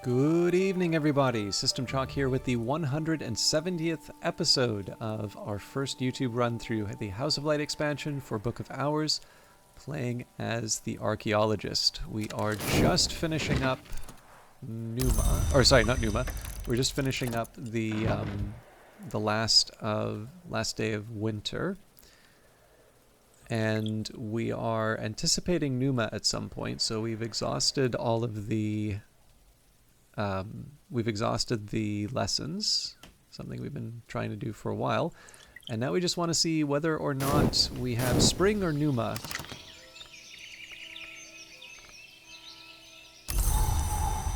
Good evening, everybody. System Chalk here with the 170th episode of our first YouTube run through the House of Light expansion for Book of Hours, playing as the Archaeologist. We are just finishing up Numa, or sorry, not Numa. We're just finishing up the last day of winter, and we are anticipating Numa at some point. So we've exhausted all of the. We've exhausted the lessons, something we've been trying to do for a while, and now we just want to see whether or not we have spring or Numa.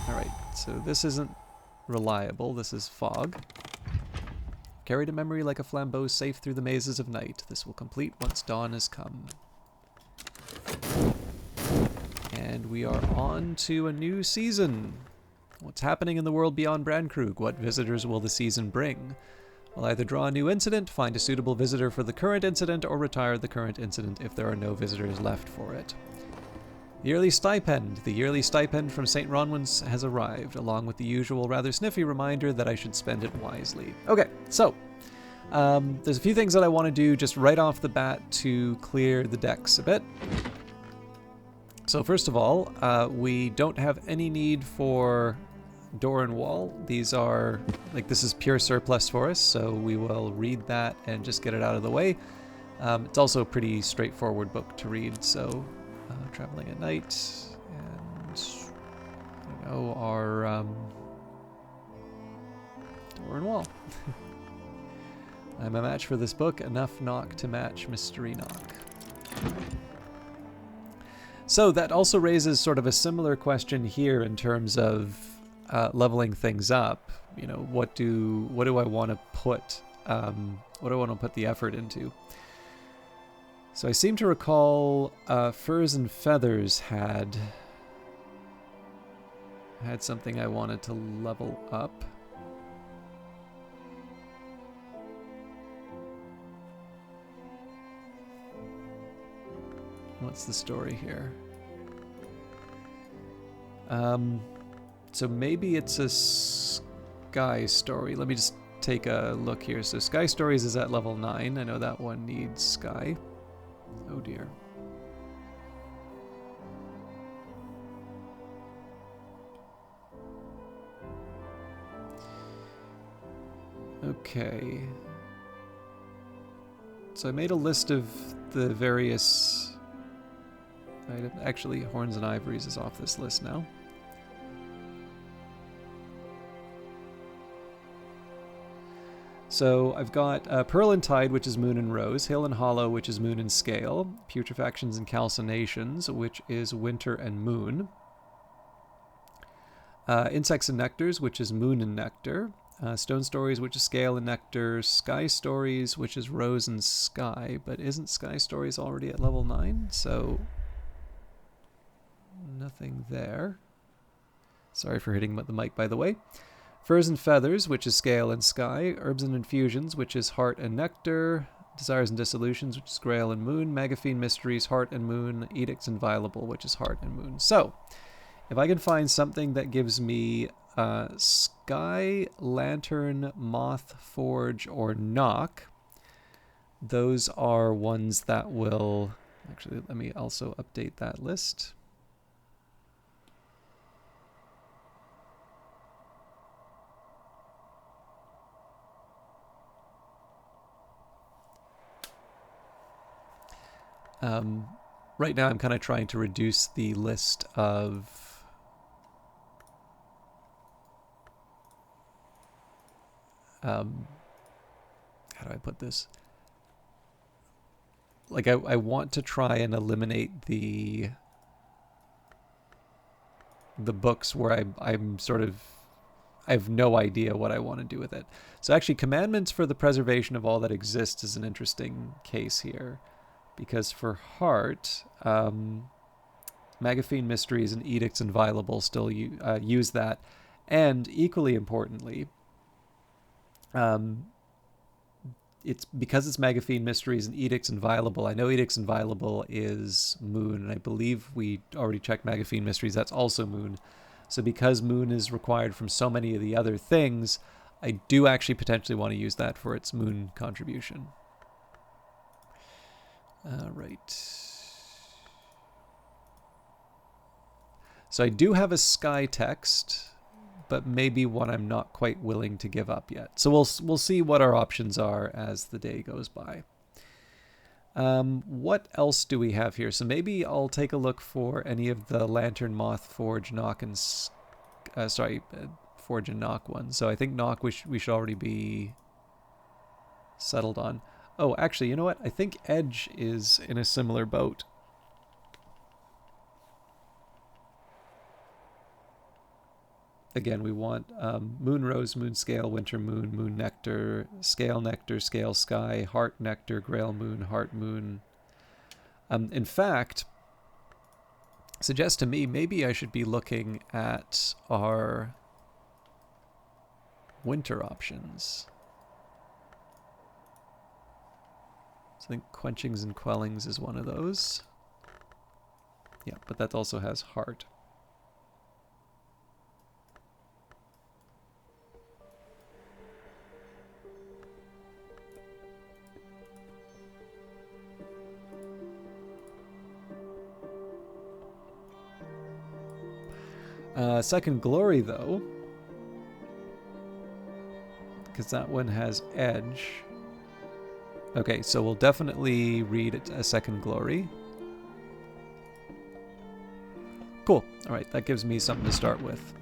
Alright, so this isn't reliable, this is fog. Carry to memory like a flambeau safe through the mazes of night. This will complete once dawn has come. And we are on to a new season. What's happening in the world beyond Brandkrug? What visitors will the season bring? We'll either draw a new incident, find a suitable visitor for the current incident, or retire the current incident if there are no visitors left for it. Yearly stipend. The yearly stipend from St. Ronwin's has arrived, along with the usual rather sniffy reminder that I should spend it wisely. Okay, so there's a few things that I want to do just right off the bat to clear the decks a bit. So first of all, we don't have any need for door and wall. These are, this is pure surplus for us, so we will read that and just get it out of the way. It's also a pretty straightforward book to read, so traveling at night, and I don't know, our door and wall. I'm a match for this book, enough knock to match Mystery Knock. So that also raises sort of a similar question here in terms of leveling things up. You know, what do I want to put? What do I want to put the effort into? So I seem to recall Furs and Feathers had something I wanted to level up. What's the story here? So maybe it's a Sky Story. Let me just take a look here. So Sky Stories is at level 9. I know that one needs Sky. Oh dear. Okay. So I made a list of the various items. Actually, Horns and Ivories is off this list now. So I've got Pearl and Tide, which is Moon and Rose, Hill and Hollow, which is Moon and Scale, Putrefactions and Calcinations, which is Winter and Moon, Insects and Nectars, which is Moon and Nectar, Stone Stories, which is Scale and Nectar, Sky Stories, which is Rose and Sky, but isn't Sky Stories already at level 9? So nothing there. Sorry for hitting the mic, by the way. Furs and Feathers, which is Scale and Sky, Herbs and Infusions, which is Heart and Nectar, Desires and Dissolutions, which is Grail and Moon, Magaphine Mysteries, Heart and Moon, Edicts Inviolable, which is Heart and Moon. So, if I can find something that gives me Sky, Lantern, Moth, Forge, or Knock, those are ones that will... Actually, let me also update that list. Right now I'm kind of trying to reduce the list of how do I put this? I want to try and eliminate the books where I'm sort of, I have no idea what I want to do with it. So actually, Commandments for the Preservation of All That Exists is an interesting case here. Because for Heart, Magaphine Mysteries and Edicts Inviolable still use that. And equally importantly, it's because it's Magaphine Mysteries and Edicts Inviolable. I know Edicts Inviolable is Moon, and I believe we already checked Magaphine Mysteries. That's also Moon. So because moon is required from so many of the other things, I do actually potentially want to use that for its moon contribution. Right. So I do have a sky text, but maybe one I'm not quite willing to give up yet. So we'll see what our options are as the day goes by. What else do we have here? So maybe I'll take a look for any of the Lantern, Moth, Forge, Knock, and Forge and Knock ones. So I think Knock we should already be settled on. Oh, actually, you know what? I think Edge is in a similar boat. Again, we want Moon Rose, Moon Scale, Winter Moon, Moon Nectar, Scale Sky, Heart Nectar, Grail Moon, Heart Moon. In fact, suggest to me maybe I should be looking at our winter options. So I think Quenchings and Quellings is one of those. Yeah, but that also has Heart. Second Glory, though, because that one has Edge. Okay, so we'll definitely read a Second Glory. Cool. All right, that gives me something to start with.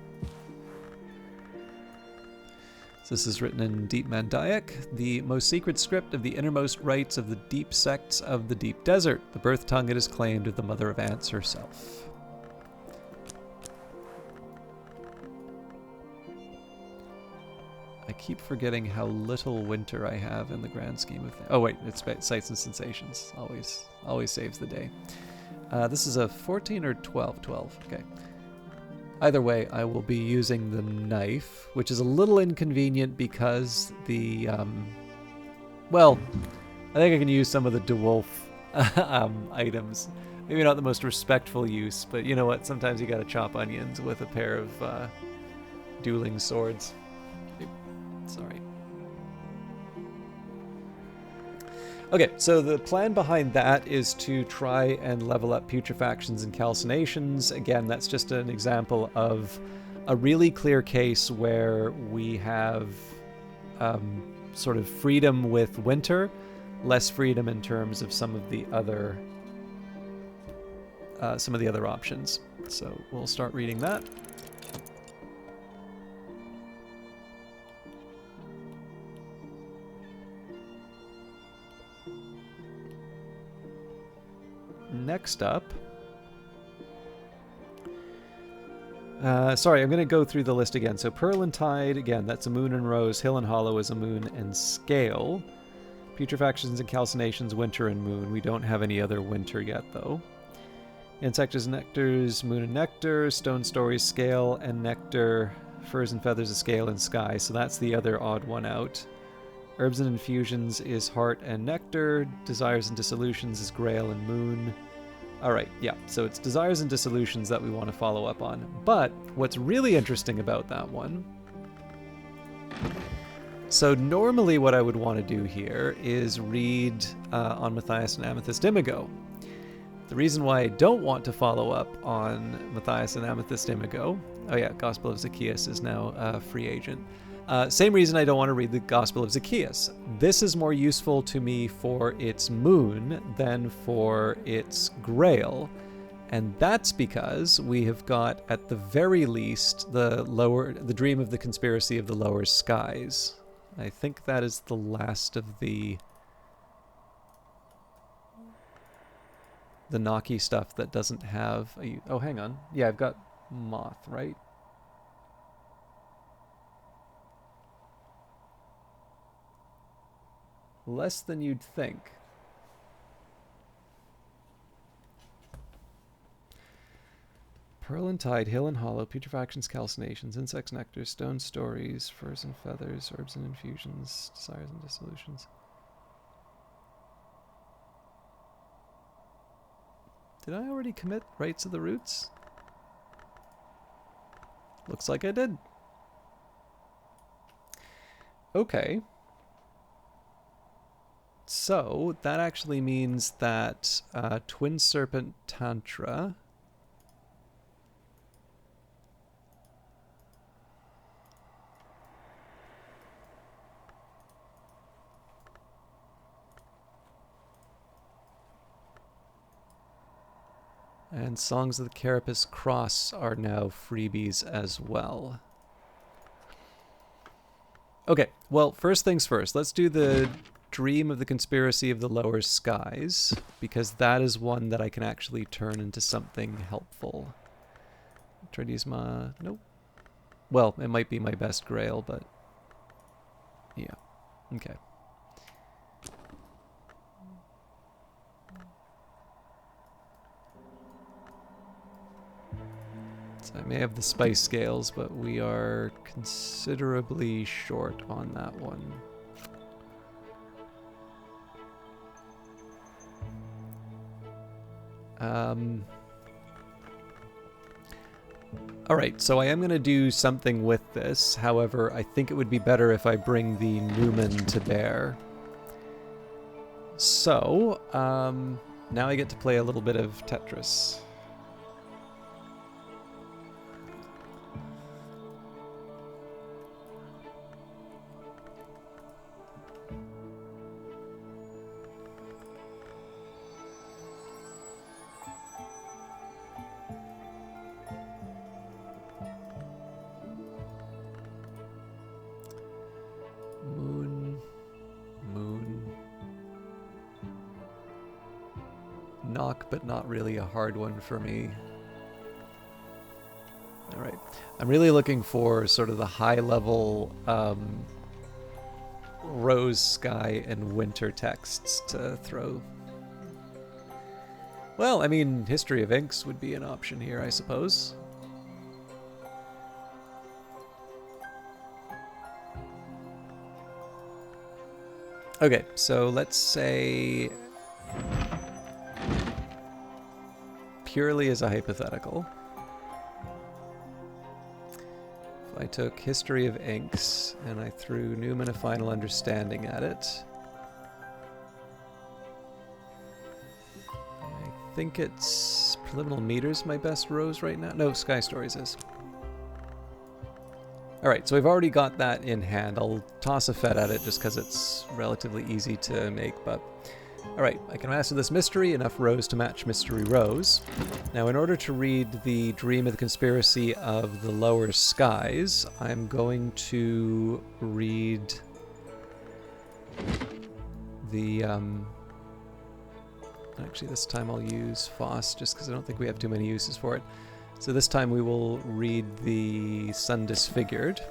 So this is written in Deep Mandaic, the most secret script of the innermost rites of the deep sects of the deep desert. The birth tongue it is claimed of the mother of ants herself. I keep forgetting how little winter I have in the grand scheme of things. Oh wait, it's Sights and Sensations. Always saves the day. This is a 14 or 12? 12, okay. Either way, I will be using the knife, which is a little inconvenient because the, well, I think I can use some of the DeWolf items. Maybe not the most respectful use, but you know what? Sometimes you gotta chop onions with a pair of dueling swords. Sorry. Okay, so the plan behind that is to try and level up putrefactions and calcinations. Again, that's just an example of a really clear case where we have sort of freedom with winter, less freedom in terms of some of the other options. So we'll start reading that. Next up, sorry, I'm going to go through the list again. So Pearl and Tide, again, that's a Moon and Rose. Hill and Hollow is a Moon and Scale. Putrefactions and Calcinations, Winter and Moon. We don't have any other Winter yet, though. Insectors and Nectars, Moon and Nectar. Stone Stories, Scale and Nectar. Furs and Feathers, a Scale and Sky. So that's the other odd one out. Herbs and Infusions is Heart and Nectar. Desires and Dissolutions is Grail and Moon. Alright, yeah, so it's Desires and Dissolutions that we want to follow up on. But what's really interesting about that one... So normally what I would want to do here is read on Matthias and Amethyst Imago. The reason why I don't want to follow up on Matthias and Amethyst Imago... Oh yeah, Gospel of Zacchaeus is now a free agent. Same reason I don't want to read the Gospel of Zacchaeus. This is more useful to me for its moon than for its grail. And that's because we have got, at the very least, the Dream of the Conspiracy of the Lower Skies. I think that is the last of the Naki stuff that doesn't have a... Oh, hang on. Yeah, I've got Moth, right? Less than you'd think. Pearl and Tide, Hill and Hollow, Putrefactions, Calcinations, Insects, Nectar, Stone Stories, Furs and Feathers, Herbs and Infusions, Desires and Dissolutions. Did I already commit Rites of the Roots? Looks like I did. Okay. So that actually means that Twin Serpent Tantra and Songs of the Carapace Cross are now freebies as well. Okay, well, first things first. Let's do the Dream of the Conspiracy of the Lower Skies, because that is one that I can actually turn into something helpful. Try to use my... Nope. Well, it might be my best grail, but... Yeah. Okay. So I may have the spice scales, but we are considerably short on that one. Alright, so I am going to do something with this. However, I think it would be better if I bring the Newman to bear. So, now I get to play a little bit of Tetris. Knock, but not really a hard one for me. Alright. I'm really looking for sort of the high-level rose, sky, and winter texts to throw. Well, I mean, History of Inks would be an option here, I suppose. Okay, so let's say... purely as a hypothetical. If I took History of Inks and I threw Newman A Final Understanding at it, I think it's Preliminal Meters my best rose right now. No, Sky Stories is. Alright, so we've already got that in hand. I'll toss a Fed at it just because it's relatively easy to make, but... Alright, I can master this mystery, enough rose to match mystery rose. Now, in order to read the Dream of the Conspiracy of the Lower Skies, I'm going to read the, actually this time I'll use Foss, just because I don't think we have too many uses for it. So this time we will read the Sun Disfigured.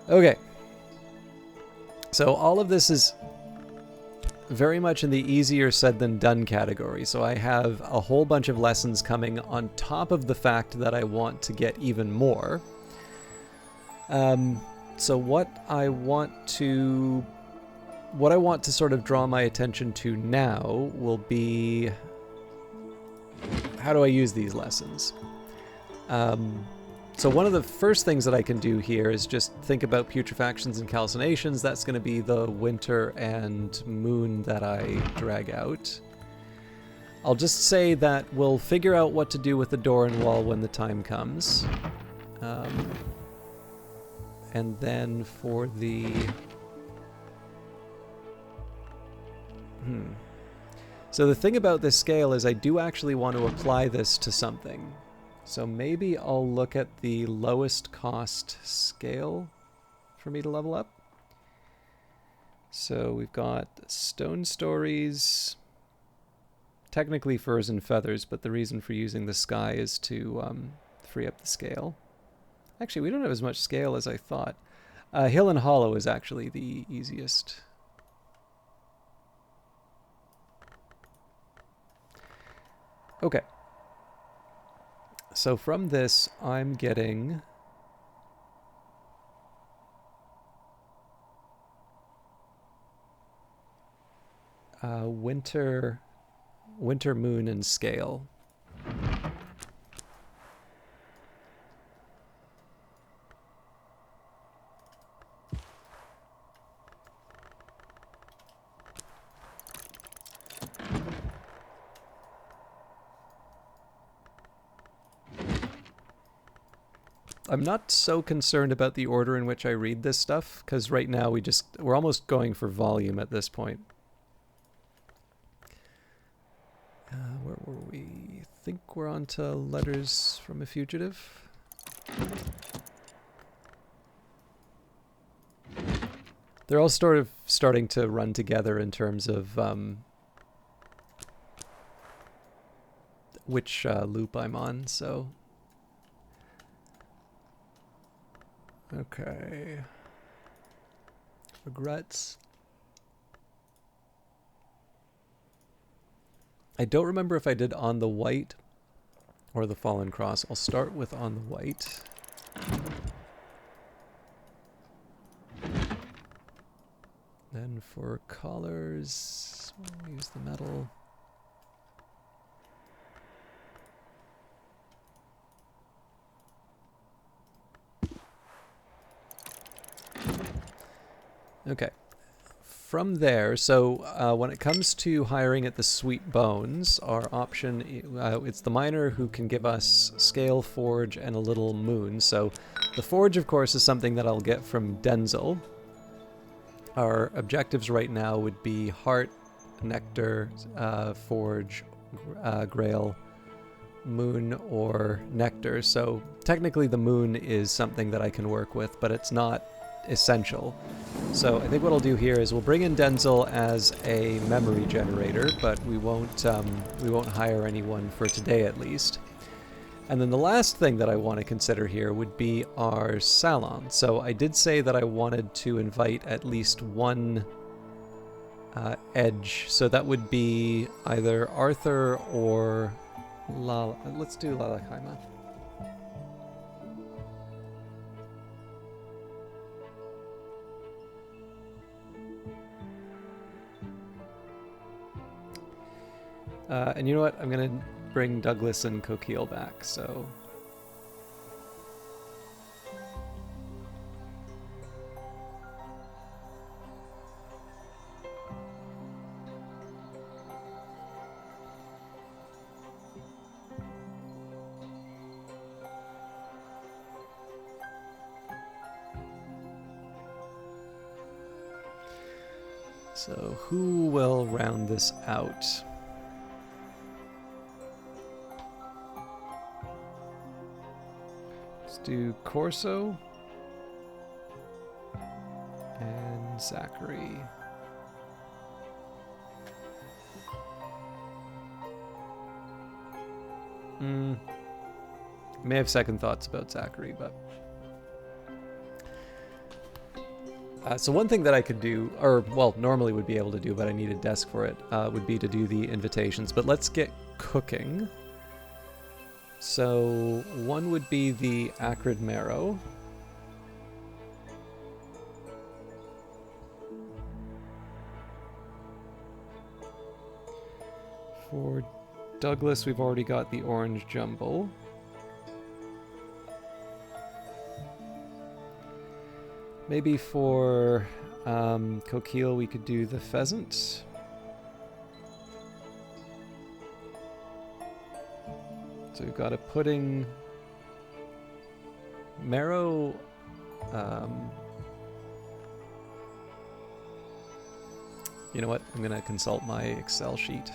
Okay, so all of this is very much in the easier said than done category. So I have a whole bunch of lessons coming on top of the fact that I want to get even more. So what I want to sort of draw my attention to now will be, how do I use these lessons? So one of the first things that I can do here is just think about putrefactions and calcinations. That's going to be the winter and moon that I drag out. I'll just say that we'll figure out what to do with the door and wall when the time comes. And then for the... So the thing about this scale is I do actually want to apply this to something. So maybe I'll look at the lowest cost scale for me to level up. So we've got Stone Stories, technically Furs and Feathers, but the reason for using the sky is to free up the scale. Actually, we don't have as much scale as I thought. Hill and Hollow is actually the easiest. Okay. So from this, I'm getting Winter Winter, moon, and scale. I'm not so concerned about the order in which I read this stuff, because right now we're almost going for volume at this point. Where were we? I think we're on to letters from a fugitive. They're all sort of starting to run together in terms of which loop I'm on, so... Okay. Regrets. I don't remember if I did on the white or the fallen cross. I'll start with on the white. Then for colors, we'll use the metal. Okay. From there, so when it comes to hiring at the Sweet Bones, our option, it's the miner who can give us scale, forge, and a little moon. So the forge, of course, is something that I'll get from Denzel. Our objectives right now would be heart, nectar, forge, grail, moon, or nectar. So technically the moon is something that I can work with, but it's not essential. So I think what I'll do here is we'll bring in Denzel as a memory generator, but we won't hire anyone for today at least. And then the last thing that I want to consider here would be our salon. So I did say that I wanted to invite at least one edge. So that would be either Arthur or Lala. Let's do Lalakaima. And you know what? I'm going to bring Douglas and Coquille back, so... So who will round this out? Let's do Corso and Zachary. May have second thoughts about Zachary, but... so one thing that I could do, or, well, normally would be able to do, but I need a desk for it, would be to do the invitations. But let's get cooking. So one would be the acrid marrow. For Douglas, we've already got the orange jumble. Maybe for Coquille, we could do the pheasant. So we've got a pudding, marrow, you know what, I'm going to consult my Excel sheet.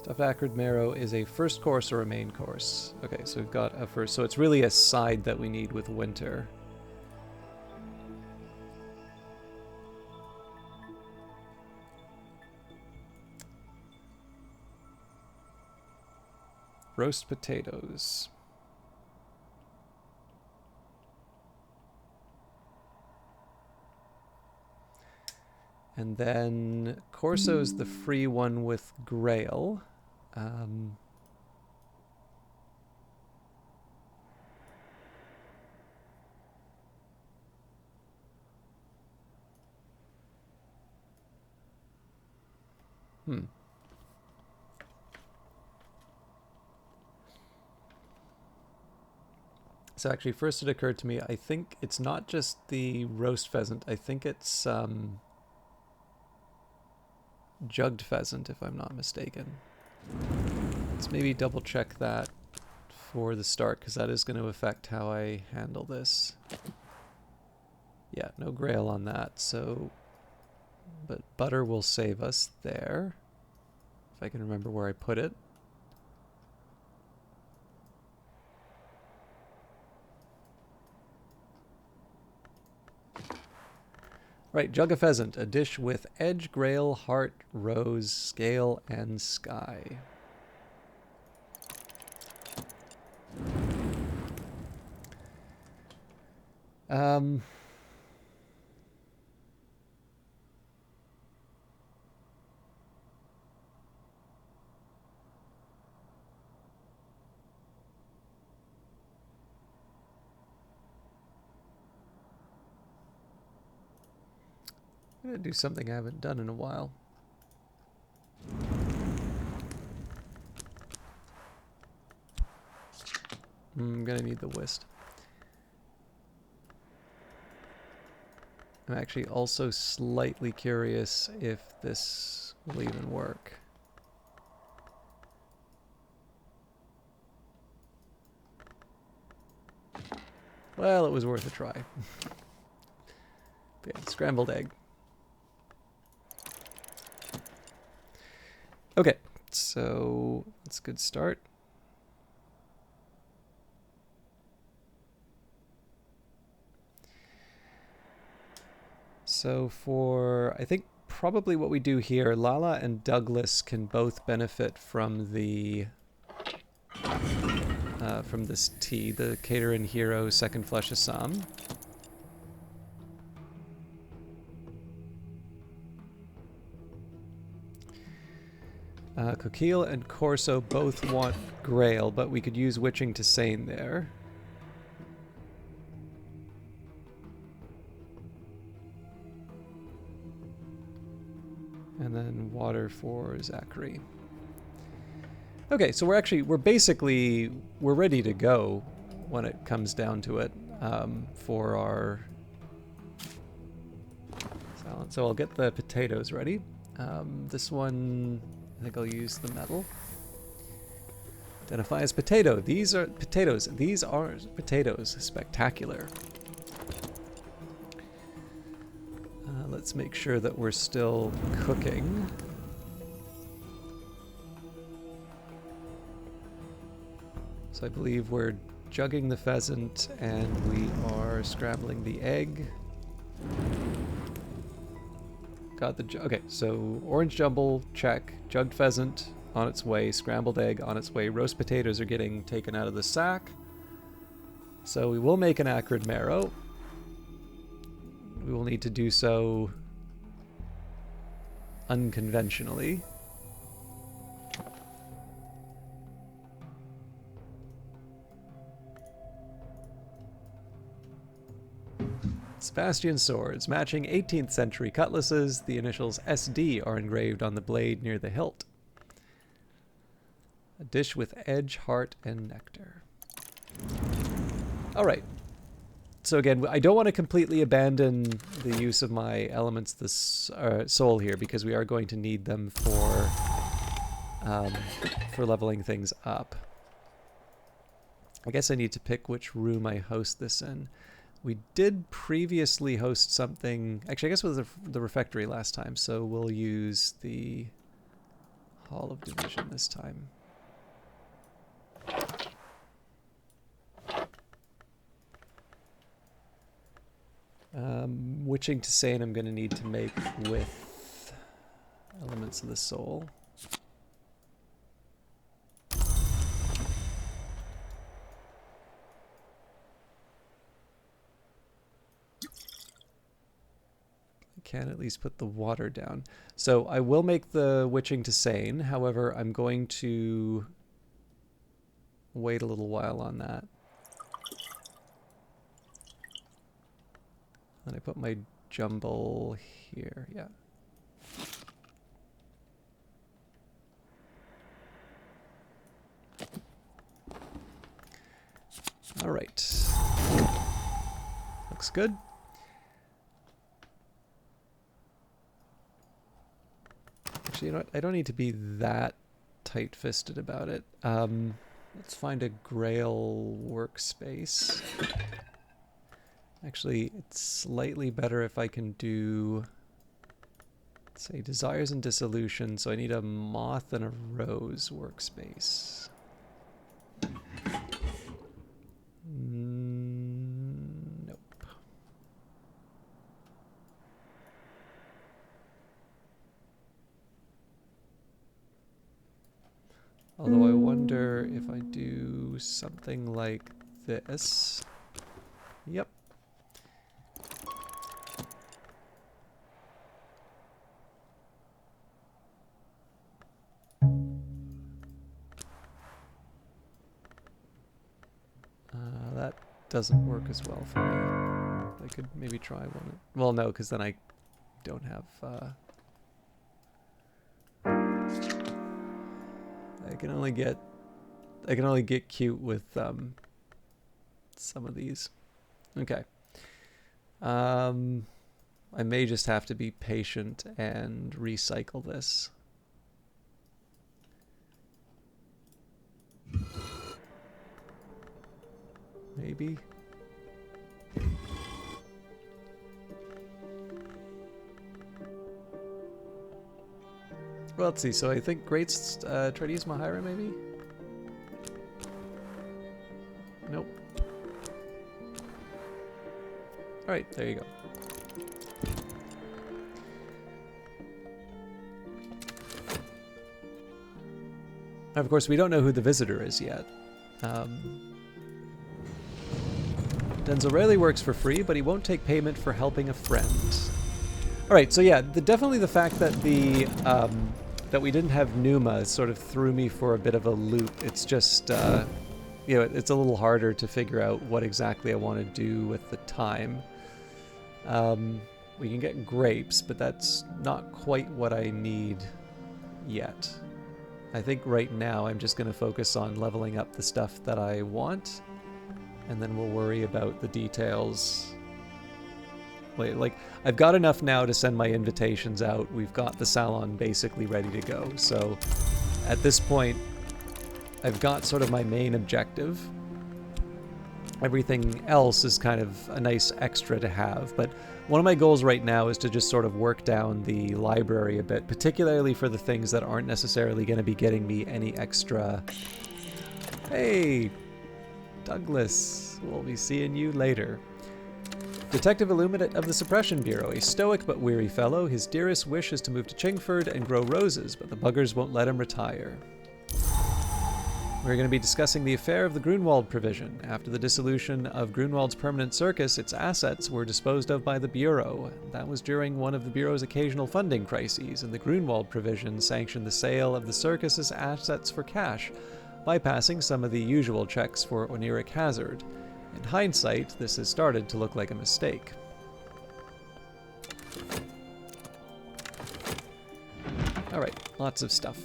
Stuffed acrid marrow is a first course or a main course. Okay, so we've got a first, so it's really a side that we need with winter. roast potatoes. And then Corso's the free one with Grail. So actually, first it occurred to me, I think it's not just the roast pheasant. I think it's jugged pheasant, if I'm not mistaken. Let's maybe double check that for the start, because that is going to affect how I handle this. Yeah, no Grail on that, so... But butter will save us there. If I can remember where I put it. Right, jug of pheasant, a dish with edge, grail, heart, rose, scale, and sky. I'm gonna do something I haven't done in a while. I'm gonna need the whisk. I'm actually also slightly curious if this will even work. Well, it was worth a try. Yeah, scrambled egg. Okay, so that's a good start. So for, I think probably what we do here, Lala and Douglas can both benefit from the from this tea, the Caterin Hero Second Flush Assam. Coquille and Corso both want Grail, but we could use Witching to Sane there. And then water for Zachary. Okay, so we're ready to go when it comes down to it for our salad. So I'll get the potatoes ready. This one, I think I'll use the metal. Identify as potato. These are potatoes. These are potatoes. Spectacular. Let's make sure that we're still cooking. So I believe we're jugging the pheasant and we are scrambling the egg. Got the okay, so orange jumble, check. Jugged pheasant on its way. Scrambled egg on its way. Roast potatoes are getting taken out of the sack. So we will make an acrid marrow. We will need to do so unconventionally. Sebastian swords, matching 18th century cutlasses. The initials SD are engraved on the blade near the hilt. A dish with edge, heart, and nectar. Alright. So again, I don't want to completely abandon the use of my elements this soul here, because we are going to need them for leveling things up. I guess I need to pick which room I host this in. We did previously host something, actually I guess it was the refectory last time, so we'll use the Hall of Division this time. Witching to Sane I'm going to need to make with elements of the soul. can at least put the water down. So I will make the witching to sane. However, I'm going to wait a little while on that. Then I put my jumble here. Yeah. All right. Looks good. Actually, you know what? I don't need to be that tight-fisted about it. Let's find a Grail workspace. Actually, it's slightly better if I can do, let's say, Desires and Dissolution. So I need a Moth and a Rose workspace. Nope. Although I wonder if I do something like this. Yep. That doesn't work as well for me. I could maybe try one. Well, no, because then I don't have... I can only get cute with some of these. Okay. I may just have to be patient and recycle this. Maybe. Well, let's see. So I think Great's try to use Mahira, maybe? Nope. Alright, there you go. Now, of course, we don't know who the visitor is yet. Denzel rarely works for free, but he won't take payment for helping a friend. Alright, so yeah, definitely the fact that the that we didn't have Numa sort of threw me for a bit of a loop. It's just, you know, it's a little harder to figure out what exactly I want to do with the time. We can get grapes, but that's not quite what I need yet. I think right now I'm just going to focus on leveling up the stuff that I want, and then we'll worry about the details. Wait, like, I've got enough now to send my invitations out. We've got the salon basically ready to go. So at this point, I've got sort of my main objective. Everything else is kind of a nice extra to have. But one of my goals right now is to just sort of work down the library a bit, particularly for the things that aren't necessarily going to be getting me any extra... Hey, Douglas, we'll be seeing you later. Detective Illuminate of the Suppression Bureau, a stoic but weary fellow. His dearest wish is to move to Chingford and grow roses, but the buggers won't let him retire. We're going to be discussing the affair of the Grunwald provision. After the dissolution of Grunwald's permanent circus, its assets were disposed of by the Bureau. That was during one of the Bureau's occasional funding crises, and the Grunwald provision sanctioned the sale of the circus's assets for cash, bypassing some of the usual checks for oniric hazard. In hindsight, this has started to look like a mistake. Alright, lots of stuff.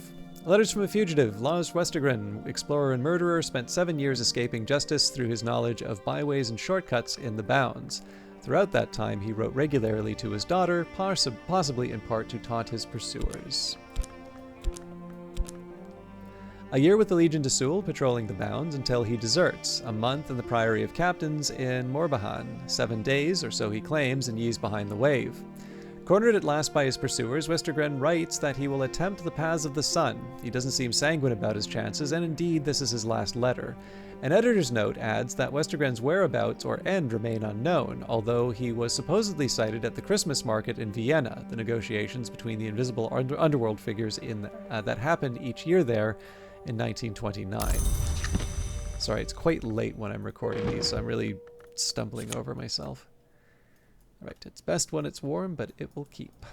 Letters from a fugitive. Lars Westergren, explorer and murderer, spent 7 years escaping justice through his knowledge of byways and shortcuts in the Bounds. Throughout that time, he wrote regularly to his daughter, possibly in part to taunt his pursuers. A year with the Legion de Sul, patrolling the Bounds until he deserts. A month in the Priory of Captains in Morbahan. 7 days, or so he claims, in Ys Behind the Wave. Cornered at last by his pursuers, Westergren writes that he will attempt the paths of the sun. He doesn't seem sanguine about his chances, and indeed this is his last letter. An editor's note adds that Westergren's whereabouts or end remain unknown, although he was supposedly sighted at the Christmas market in Vienna, the negotiations between the invisible underworld figures that happened each year there in 1929. Sorry, it's quite late when I'm recording these, so I'm really stumbling over myself. Right, it's best when it's warm, but it will keep.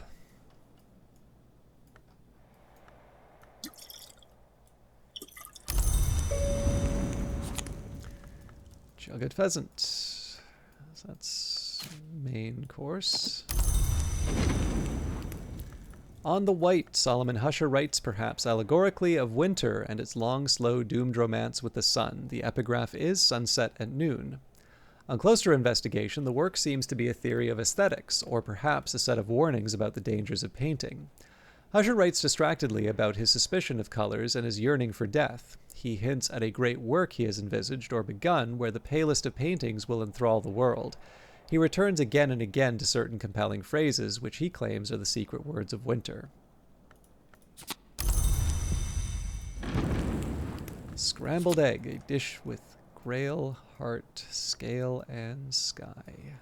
Jugged pheasant. So that's main course. On the White, Solomon Husher writes, perhaps allegorically, of winter and its long, slow, doomed romance with the sun. The epigraph is sunset at noon. On closer investigation, the work seems to be a theory of aesthetics, or perhaps a set of warnings about the dangers of painting. Husher writes distractedly about his suspicion of colors and his yearning for death. He hints at a great work he has envisaged or begun, where the palest of paintings will enthrall the world. He returns again and again to certain compelling phrases, which he claims are the secret words of winter. Scrambled egg, a dish with grail, heart, scale, and sky.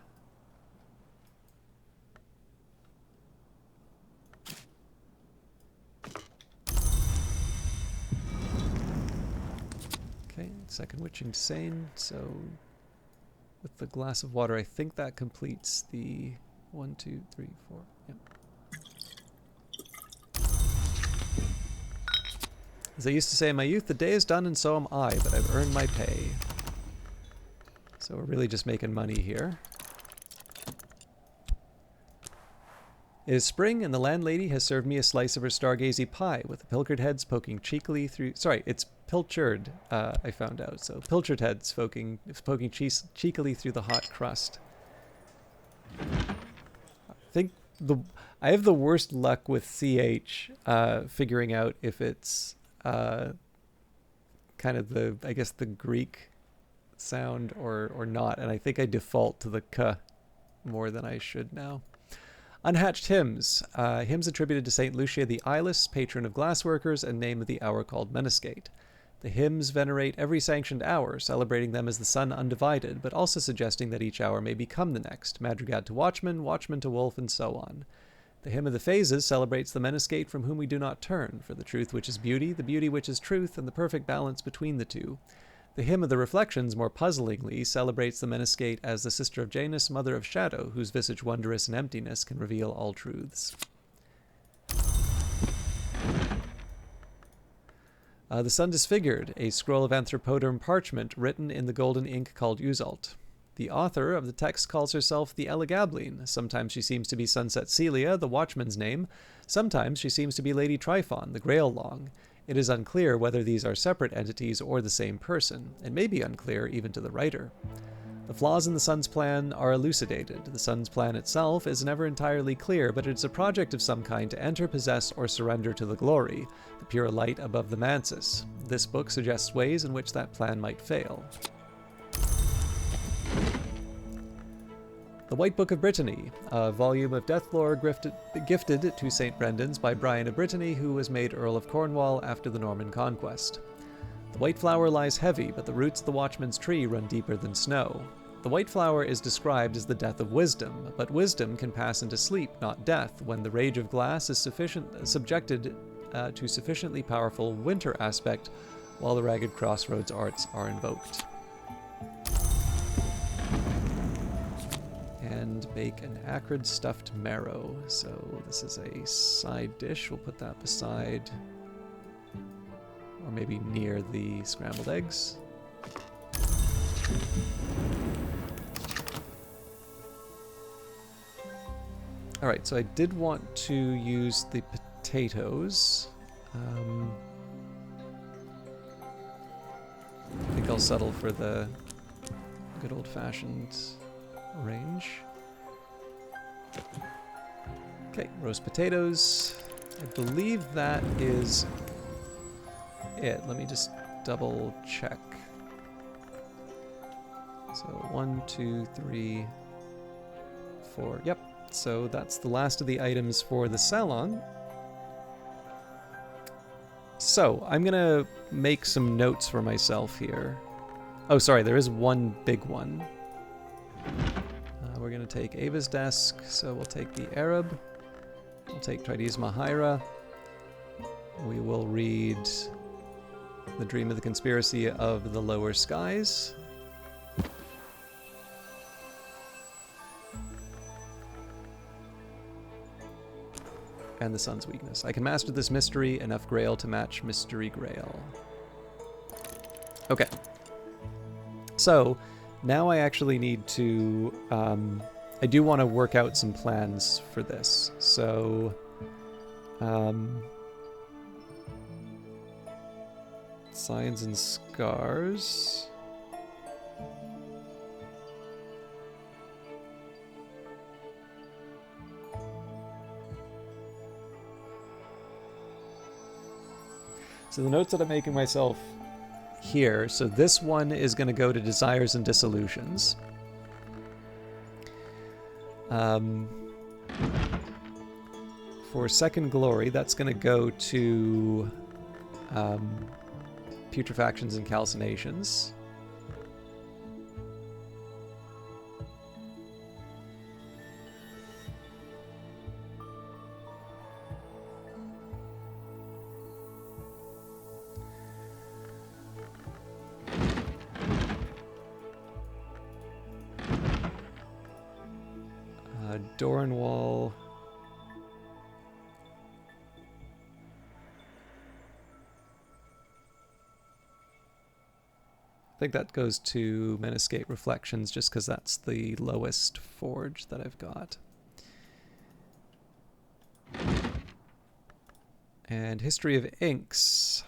Okay, second witching sane, so with the glass of water, I think that completes the 1, 2, 3, 4. Yep. As I used to say in my youth, the day is done and so am I, but I've earned my pay. So we're really just making money here. It is spring, and the landlady has served me a slice of her stargazy pie, with the pilchard heads poking cheekily through... Sorry, it's pilchard, I found out. So pilchard heads poking cheekily through the hot crust. I have the worst luck with CH figuring out if it's kind of the, I guess, the Greek sound or not, and I think I default to the k more than I should now. Unhatched hymns. Hymns attributed to St. Lucia the Eyeless, patron of glassworkers, and name of the hour called Meniscate. The hymns venerate every sanctioned hour, celebrating them as the sun undivided, but also suggesting that each hour may become the next, madrigal to watchman, watchman to wolf, and so on. The hymn of the phases celebrates the Meniscate from whom we do not turn, for the truth which is beauty, the beauty which is truth, and the perfect balance between the two. The hymn of the reflections, more puzzlingly, celebrates the Meniscate as the sister of Janus, mother of shadow, whose visage wondrous in emptiness can reveal all truths. The Sun Disfigured, a scroll of anthropoderm parchment written in the golden ink called Uzalt. The author of the text calls herself the Elegabline. Sometimes she seems to be Sunset Celia, the watchman's name. Sometimes she seems to be Lady Tryphon, the Grail Long. It is unclear whether these are separate entities or the same person. It may be unclear even to the writer. The flaws in the Sun's plan are elucidated. The Sun's plan itself is never entirely clear, but it is a project of some kind to enter, possess, or surrender to the glory, the pure light above the mansus. This book suggests ways in which that plan might fail. The White Book of Brittany, a volume of death lore gifted to St. Brendan's by Brian of Brittany, who was made Earl of Cornwall after the Norman conquest. The white flower lies heavy, but the roots of the watchman's tree run deeper than snow. The white flower is described as the death of wisdom, but wisdom can pass into sleep, not death, when the rage of glass is subjected to sufficiently powerful winter aspect, while the ragged crossroads arts are invoked. And bake an acrid stuffed marrow. So this is a side dish. We'll put that beside, or maybe near, the scrambled eggs. All right, so I did want to use the potatoes. I think I'll settle for the good old-fashioned range. Okay, roast potatoes. I believe that is it. Let me just double check. So 1, 2, 3, 4. Yep. So that's the last of the items for the salon. So I'm gonna make some notes for myself here. Oh, sorry, there is one big one. We're going to take Ava's desk, so we'll take the Arab. We'll take Trides Mahaira. We will read The Dream of the Conspiracy of the Lower Skies. and the sun's weakness. I can master this mystery, enough grail to match mystery grail. Okay. So, now I actually need to... I do want to work out some plans for this. So... signs and scars... So the notes that I'm making myself here, so this one is going to go to Desires and Dissolutions. For Second Glory, that's going to go to Putrefactions and Calcinations. Doranwall. I think that goes to Menescape Reflections just because that's the lowest forge that I've got. And History of Inks.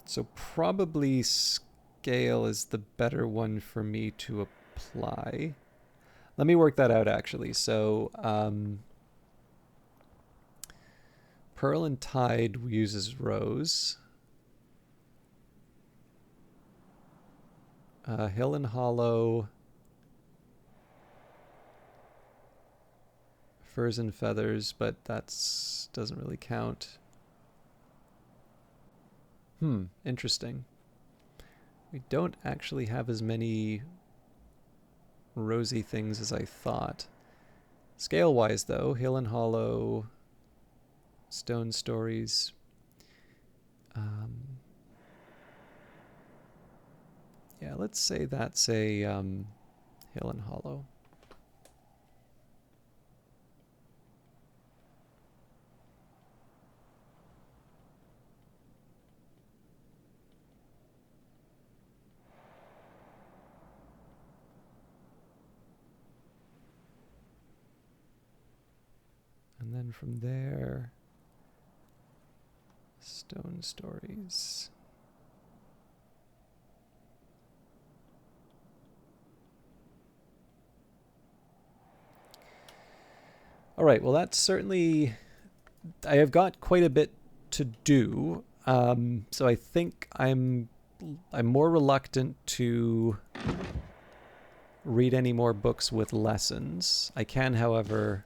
So probably Scale is the better one for me to apply. Let me work that out actually. So Pearl and Tide uses Rose. Hill and Hollow. Furs and Feathers, but that's doesn't really count. Interesting. We don't actually have as many rosy things as I thought. Scale-wise, though, Hill and Hollow, Stone Stories. Yeah, let's say that's a Hill and Hollow. And then from there, Stone Stories. All right, well, that's certainly... I have got quite a bit to do, so I think I'm more reluctant to read any more books with lessons. I can, however,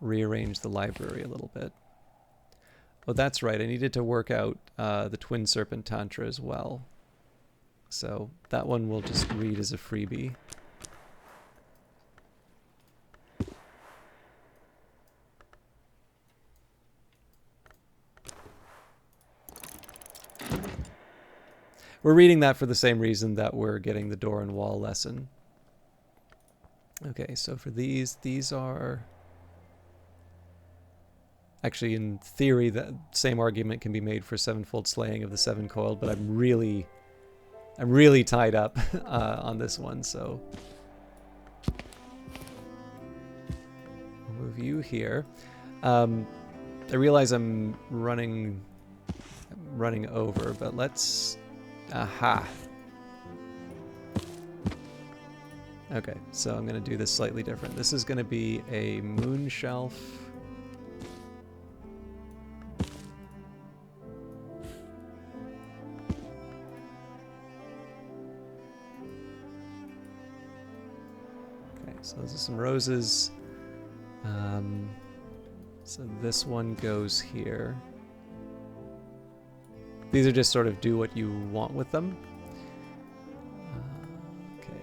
rearrange the library a little bit. Oh, that's right. I needed to work out the Twin Serpent Tantra as well. So that one we'll just read as a freebie. We're reading that for the same reason that we're getting the Door and Wall lesson. Okay, so for these are... Actually, in theory, that same argument can be made for Sevenfold Slaying of the Seven Coiled, but I'm really tied up on this one, so I'll move you here. I realize I'm running over, but let's... Aha! Okay, so I'm going to do this slightly different. This is going to be a moon shelf. So those are some roses. So this one goes here. These are just sort of do what you want with them. Okay.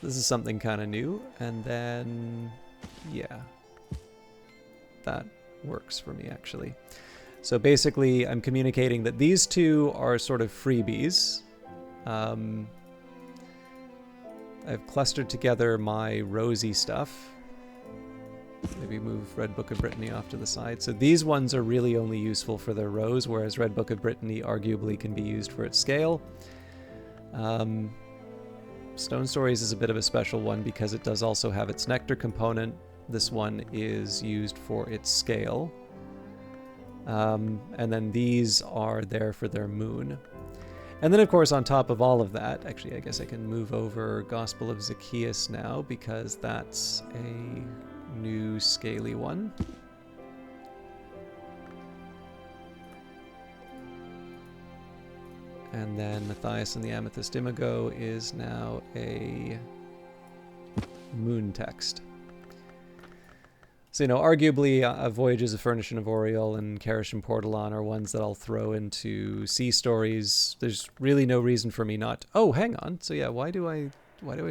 this is something kind of new. And then, yeah, that works for me actually. So basically, I'm communicating that these two are sort of freebies. I've clustered together my rosy stuff. Maybe move Red Book of Brittany off to the side. So these ones are really only useful for their rows, whereas Red Book of Brittany arguably can be used for its scale. Stone Stories is a bit of a special one because it does also have its nectar component. This one is used for its scale. And then these are there for their moon. And then, of course, on top of all of that, actually, I guess I can move over Gospel of Zacchaeus now because that's a new scaly one. And then Matthias and the Amethyst Imago is now a moon text. So, arguably, Voyages of Furnish and of Oriel and Karish and Portalon are ones that I'll throw into Sea Stories. There's really no reason for me not... Oh, hang on. So, yeah, why do I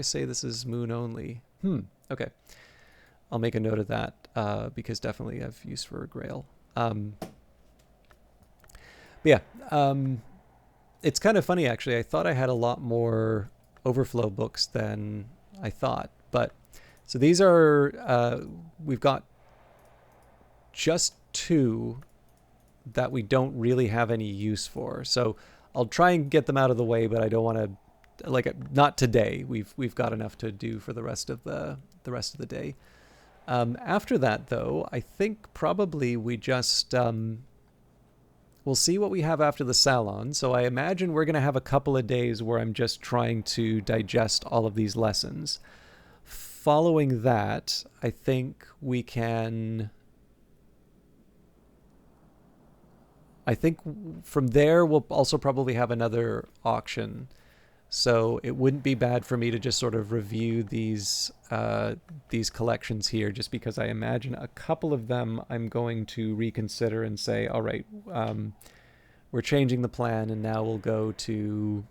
say this is moon only? Okay. I'll make a note of that because definitely I have use for Grail. But yeah, it's kind of funny, actually. I thought I had a lot more Overflow books than I thought. But so these are... we've got just 2 that we don't really have any use for. So I'll try and get them out of the way, but I don't want to, like, not today. We've got enough to do for the rest of the day. After that, though, I think probably we just we'll see what we have after the salon. So I imagine we're going to have a couple of days where I'm just trying to digest all of these lessons. Following that, I think we can... I think from there we'll also probably have another auction. So it wouldn't be bad for me to just sort of review these collections here, just because I imagine a couple of them I'm going to reconsider and say, all right, we're changing the plan and now we'll go to,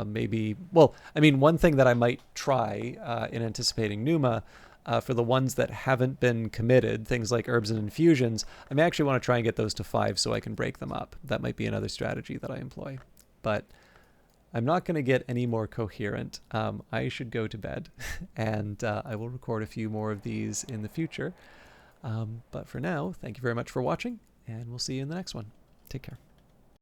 maybe, well, I mean, one thing that I might try in anticipating Numa, for the ones that haven't been committed, things like herbs and infusions, I may actually want to try and get those to 5 so I can break them up. That might be another strategy that I employ. But I'm not going to get any more coherent. I should go to bed, and I will record a few more of these in the future. But for now, thank you very much for watching, and we'll see you in the next one. Take care.